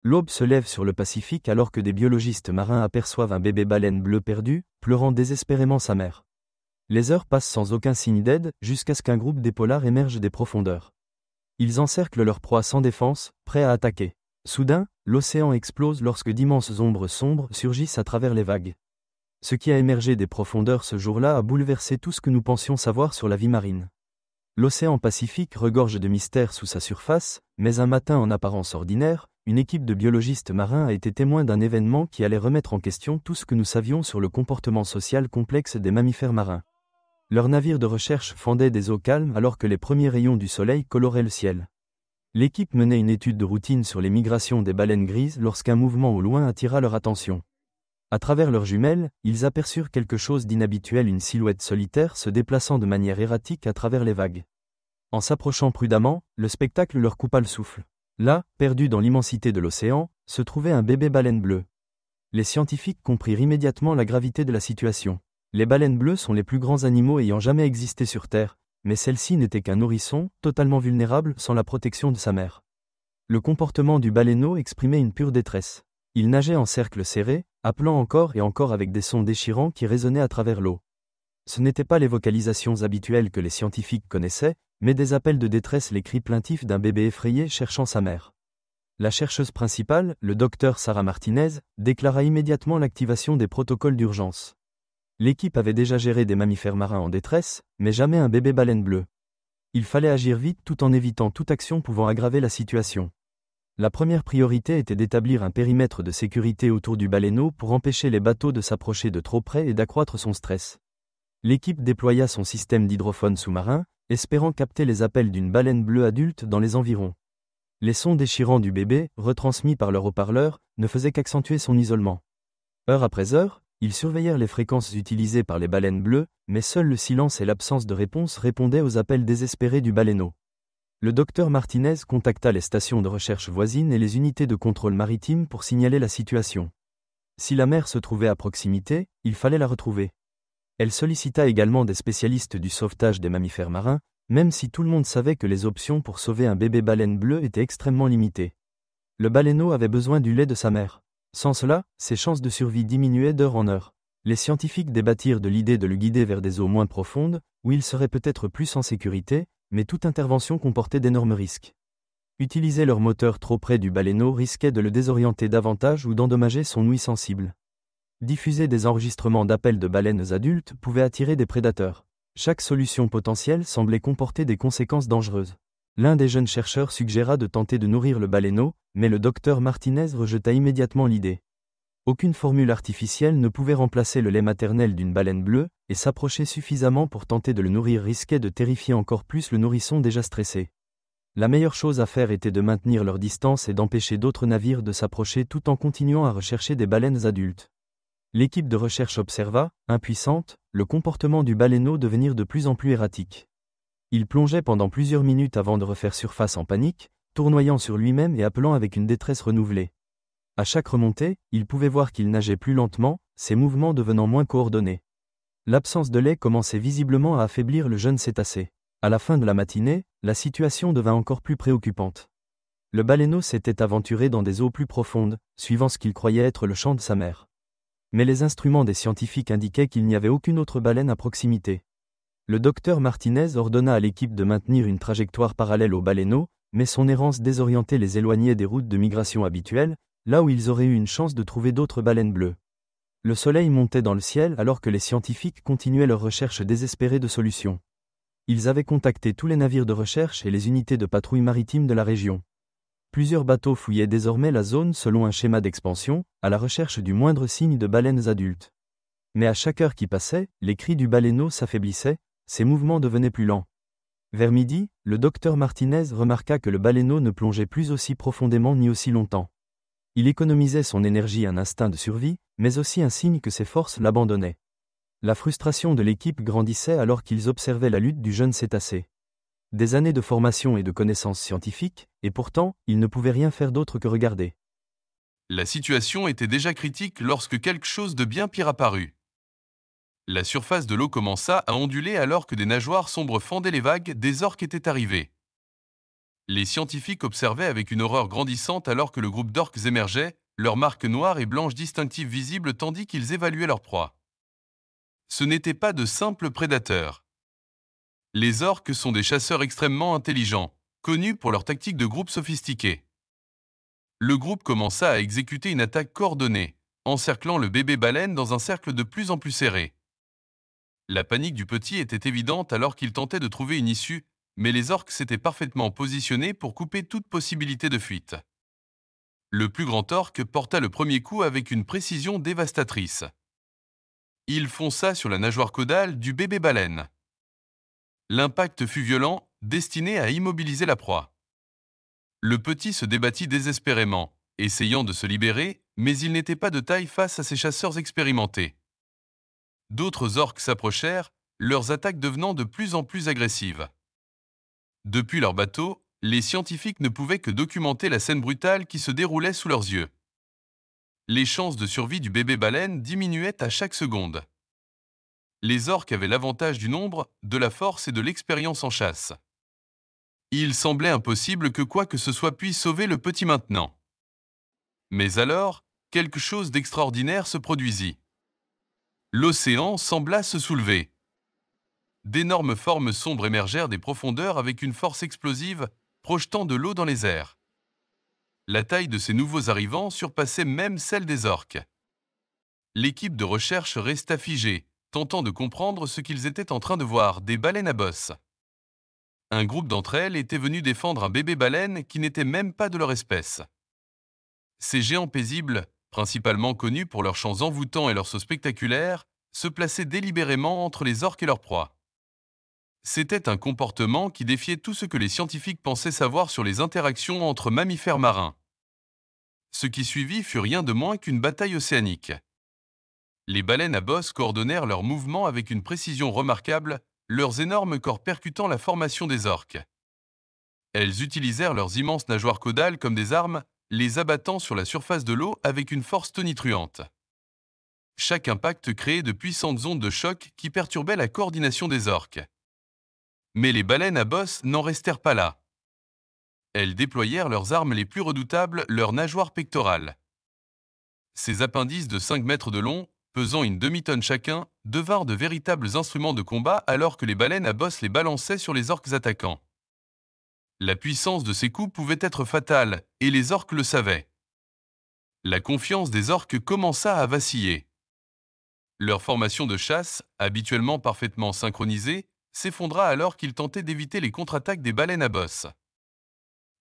L'aube se lève sur le Pacifique alors que des biologistes marins aperçoivent un bébé baleine bleu perdu, pleurant désespérément sa mère. Les heures passent sans aucun signe d'aide, jusqu'à ce qu'un groupe d'épaulards émerge des profondeurs. Ils encerclent leur proie sans défense, prêts à attaquer. Soudain, l'océan explose lorsque d'immenses ombres sombres surgissent à travers les vagues. Ce qui a émergé des profondeurs ce jour-là a bouleversé tout ce que nous pensions savoir sur la vie marine. L'océan Pacifique regorge de mystères sous sa surface, mais un matin en apparence ordinaire, une équipe de biologistes marins a été témoin d'un événement qui allait remettre en question tout ce que nous savions sur le comportement social complexe des mammifères marins. Leur navire de recherche fendait des eaux calmes alors que les premiers rayons du soleil coloraient le ciel. L'équipe menait une étude de routine sur les migrations des baleines grises lorsqu'un mouvement au loin attira leur attention. À travers leurs jumelles, ils aperçurent quelque chose d'inhabituel, une silhouette solitaire se déplaçant de manière erratique à travers les vagues. En s'approchant prudemment, le spectacle leur coupa le souffle. Là, perdu dans l'immensité de l'océan, se trouvait un bébé baleine bleue. Les scientifiques comprirent immédiatement la gravité de la situation. Les baleines bleues sont les plus grands animaux ayant jamais existé sur Terre, mais celle-ci n'était qu'un nourrisson, totalement vulnérable sans la protection de sa mère. Le comportement du baleineau exprimait une pure détresse. Il nageait en cercle serré, appelant encore et encore avec des sons déchirants qui résonnaient à travers l'eau. Ce n'étaient pas les vocalisations habituelles que les scientifiques connaissaient, mais des appels de détresse, les cris plaintifs d'un bébé effrayé cherchant sa mère. La chercheuse principale, le docteur Sarah Martinez, déclara immédiatement l'activation des protocoles d'urgence. L'équipe avait déjà géré des mammifères marins en détresse, mais jamais un bébé baleine bleu. Il fallait agir vite tout en évitant toute action pouvant aggraver la situation. La première priorité était d'établir un périmètre de sécurité autour du baleineau pour empêcher les bateaux de s'approcher de trop près et d'accroître son stress. L'équipe déploya son système d'hydrophone sous-marin, espérant capter les appels d'une baleine bleue adulte dans les environs. Les sons déchirants du bébé, retransmis par leur haut-parleur, ne faisaient qu'accentuer son isolement. Heure après heure, ils surveillèrent les fréquences utilisées par les baleines bleues, mais seul le silence et l'absence de réponse répondaient aux appels désespérés du baleineau. Le docteur Martinez contacta les stations de recherche voisines et les unités de contrôle maritime pour signaler la situation. Si la mer se trouvait à proximité, il fallait la retrouver. Elle sollicita également des spécialistes du sauvetage des mammifères marins, même si tout le monde savait que les options pour sauver un bébé baleine bleue étaient extrêmement limitées. Le baleineau avait besoin du lait de sa mère. Sans cela, ses chances de survie diminuaient d'heure en heure. Les scientifiques débattirent de l'idée de le guider vers des eaux moins profondes, où il serait peut-être plus en sécurité, mais toute intervention comportait d'énormes risques. Utiliser leur moteur trop près du baleineau risquait de le désorienter davantage ou d'endommager son ouïe sensible. Diffuser des enregistrements d'appels de baleines adultes pouvait attirer des prédateurs. Chaque solution potentielle semblait comporter des conséquences dangereuses. L'un des jeunes chercheurs suggéra de tenter de nourrir le baleineau, mais le docteur Martinez rejeta immédiatement l'idée. Aucune formule artificielle ne pouvait remplacer le lait maternel d'une baleine bleue, et s'approcher suffisamment pour tenter de le nourrir risquait de terrifier encore plus le nourrisson déjà stressé. La meilleure chose à faire était de maintenir leur distance et d'empêcher d'autres navires de s'approcher tout en continuant à rechercher des baleines adultes. L'équipe de recherche observa, impuissante, le comportement du baleineau devenir de plus en plus erratique. Il plongeait pendant plusieurs minutes avant de refaire surface en panique, tournoyant sur lui-même et appelant avec une détresse renouvelée. À chaque remontée, il pouvait voir qu'il nageait plus lentement, ses mouvements devenant moins coordonnés. L'absence de lait commençait visiblement à affaiblir le jeune cétacé. À la fin de la matinée, la situation devint encore plus préoccupante. Le baleineau s'était aventuré dans des eaux plus profondes, suivant ce qu'il croyait être le champ de sa mère. Mais les instruments des scientifiques indiquaient qu'il n'y avait aucune autre baleine à proximité. Le docteur Martinez ordonna à l'équipe de maintenir une trajectoire parallèle au baleineau, mais son errance désorientée les éloignait des routes de migration habituelles, là où ils auraient eu une chance de trouver d'autres baleines bleues. Le soleil montait dans le ciel alors que les scientifiques continuaient leur recherche désespérée de solutions. Ils avaient contacté tous les navires de recherche et les unités de patrouille maritime de la région. Plusieurs bateaux fouillaient désormais la zone selon un schéma d'expansion, à la recherche du moindre signe de baleines adultes. Mais à chaque heure qui passait, les cris du baleineau s'affaiblissaient, ses mouvements devenaient plus lents. Vers midi, le docteur Martinez remarqua que le baleineau ne plongeait plus aussi profondément ni aussi longtemps. Il économisait son énergie, un instinct de survie, mais aussi un signe que ses forces l'abandonnaient. La frustration de l'équipe grandissait alors qu'ils observaient la lutte du jeune cétacé. Des années de formation et de connaissances scientifiques, et pourtant, ils ne pouvaient rien faire d'autre que regarder. La situation était déjà critique lorsque quelque chose de bien pire apparut. La surface de l'eau commença à onduler alors que des nageoires sombres fendaient les vagues, des orques étaient arrivés. Les scientifiques observaient avec une horreur grandissante alors que le groupe d'orques émergeait, leurs marques noires et blanches distinctives visibles tandis qu'ils évaluaient leur proie. Ce n'étaient pas de simples prédateurs. Les orques sont des chasseurs extrêmement intelligents, connus pour leur tactique de groupe sophistiquée. Le groupe commença à exécuter une attaque coordonnée, encerclant le bébé baleine dans un cercle de plus en plus serré. La panique du petit était évidente alors qu'il tentait de trouver une issue, mais les orques s'étaient parfaitement positionnés pour couper toute possibilité de fuite. Le plus grand orque porta le premier coup avec une précision dévastatrice. Il fonça sur la nageoire caudale du bébé baleine. L'impact fut violent, destiné à immobiliser la proie. Le petit se débattit désespérément, essayant de se libérer, mais il n'était pas de taille face à ces chasseurs expérimentés. D'autres orques s'approchèrent, leurs attaques devenant de plus en plus agressives. Depuis leur bateau, les scientifiques ne pouvaient que documenter la scène brutale qui se déroulait sous leurs yeux. Les chances de survie du bébé baleine diminuaient à chaque seconde. Les orques avaient l'avantage du nombre, de la force et de l'expérience en chasse. Il semblait impossible que quoi que ce soit puisse sauver le petit maintenant. Mais alors, quelque chose d'extraordinaire se produisit. L'océan sembla se soulever. D'énormes formes sombres émergèrent des profondeurs avec une force explosive, projetant de l'eau dans les airs. La taille de ces nouveaux arrivants surpassait même celle des orques. L'équipe de recherche resta figée, tentant de comprendre ce qu'ils étaient en train de voir, des baleines à bosse. Un groupe d'entre elles était venu défendre un bébé baleine qui n'était même pas de leur espèce. Ces géants paisibles, principalement connus pour leurs chants envoûtants et leurs sauts spectaculaires, se plaçaient délibérément entre les orques et leurs proies. C'était un comportement qui défiait tout ce que les scientifiques pensaient savoir sur les interactions entre mammifères marins. Ce qui suivit fut rien de moins qu'une bataille océanique. Les baleines à bosse coordonnèrent leurs mouvements avec une précision remarquable, leurs énormes corps percutant la formation des orques. Elles utilisèrent leurs immenses nageoires caudales comme des armes, les abattant sur la surface de l'eau avec une force tonitruante. Chaque impact créait de puissantes ondes de choc qui perturbaient la coordination des orques. Mais les baleines à bosse n'en restèrent pas là. Elles déployèrent leurs armes les plus redoutables, leurs nageoires pectorales. Ces appendices de 5 mètres de long, pesant une demi-tonne chacun, devinrent de véritables instruments de combat alors que les baleines à bosse les balançaient sur les orques attaquants. La puissance de ces coups pouvait être fatale, et les orques le savaient. La confiance des orques commença à vaciller. Leur formation de chasse, habituellement parfaitement synchronisée, s'effondra alors qu'ils tentaient d'éviter les contre-attaques des baleines à bosse.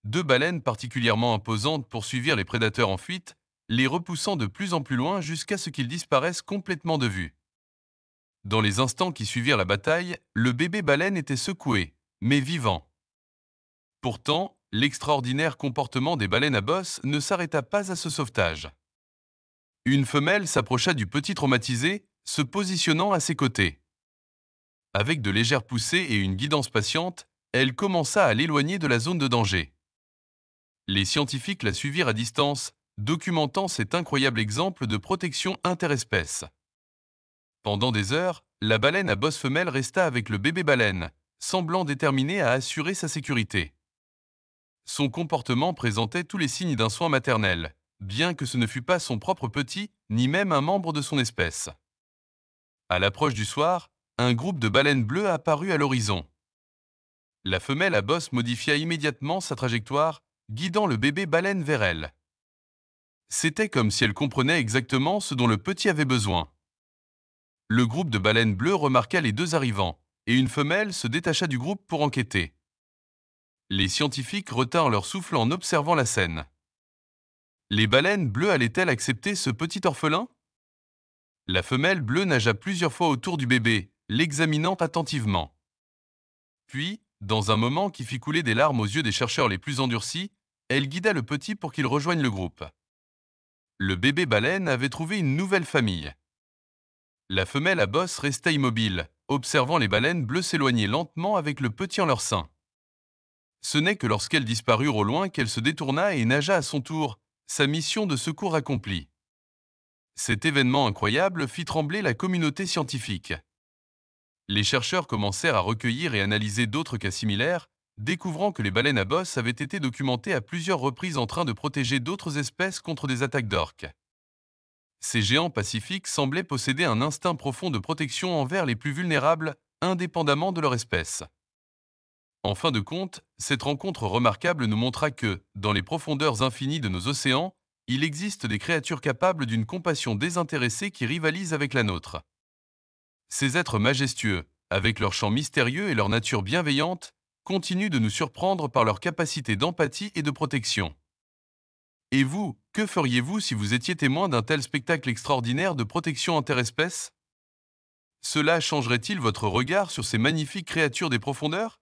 Deux baleines particulièrement imposantes poursuivirent les prédateurs en fuite, les repoussant de plus en plus loin jusqu'à ce qu'ils disparaissent complètement de vue. Dans les instants qui suivirent la bataille, le bébé baleine était secoué, mais vivant. Pourtant, l'extraordinaire comportement des baleines à bosse ne s'arrêta pas à ce sauvetage. Une femelle s'approcha du petit traumatisé, se positionnant à ses côtés. Avec de légères poussées et une guidance patiente, elle commença à l'éloigner de la zone de danger. Les scientifiques la suivirent à distance, documentant cet incroyable exemple de protection interespèce. Pendant des heures, la baleine à bosse femelle resta avec le bébé baleine, semblant déterminée à assurer sa sécurité. Son comportement présentait tous les signes d'un soin maternel, bien que ce ne fût pas son propre petit, ni même un membre de son espèce. À l'approche du soir, un groupe de baleines bleues apparut à l'horizon. La femelle à bosse modifia immédiatement sa trajectoire, guidant le bébé baleine vers elle. C'était comme si elle comprenait exactement ce dont le petit avait besoin. Le groupe de baleines bleues remarqua les deux arrivants, et une femelle se détacha du groupe pour enquêter. Les scientifiques retinrent leur souffle en observant la scène. Les baleines bleues allaient-elles accepter ce petit orphelin ? La femelle bleue nagea plusieurs fois autour du bébé, l'examinant attentivement. Puis, dans un moment qui fit couler des larmes aux yeux des chercheurs les plus endurcis, elle guida le petit pour qu'il rejoigne le groupe. Le bébé baleine avait trouvé une nouvelle famille. La femelle à bosse resta immobile, observant les baleines bleues s'éloigner lentement avec le petit en leur sein. Ce n'est que lorsqu'elles disparurent au loin qu'elle se détourna et nagea à son tour, sa mission de secours accomplie. Cet événement incroyable fit trembler la communauté scientifique. Les chercheurs commencèrent à recueillir et analyser d'autres cas similaires, découvrant que les baleines à bosse avaient été documentées à plusieurs reprises en train de protéger d'autres espèces contre des attaques d'orques. Ces géants pacifiques semblaient posséder un instinct profond de protection envers les plus vulnérables, indépendamment de leur espèce. En fin de compte, cette rencontre remarquable nous montra que, dans les profondeurs infinies de nos océans, il existe des créatures capables d'une compassion désintéressée qui rivalisent avec la nôtre. Ces êtres majestueux, avec leur chant mystérieux et leur nature bienveillante, continuent de nous surprendre par leur capacité d'empathie et de protection. Et vous, que feriez-vous si vous étiez témoin d'un tel spectacle extraordinaire de protection interespèces? Cela changerait-il votre regard sur ces magnifiques créatures des profondeurs?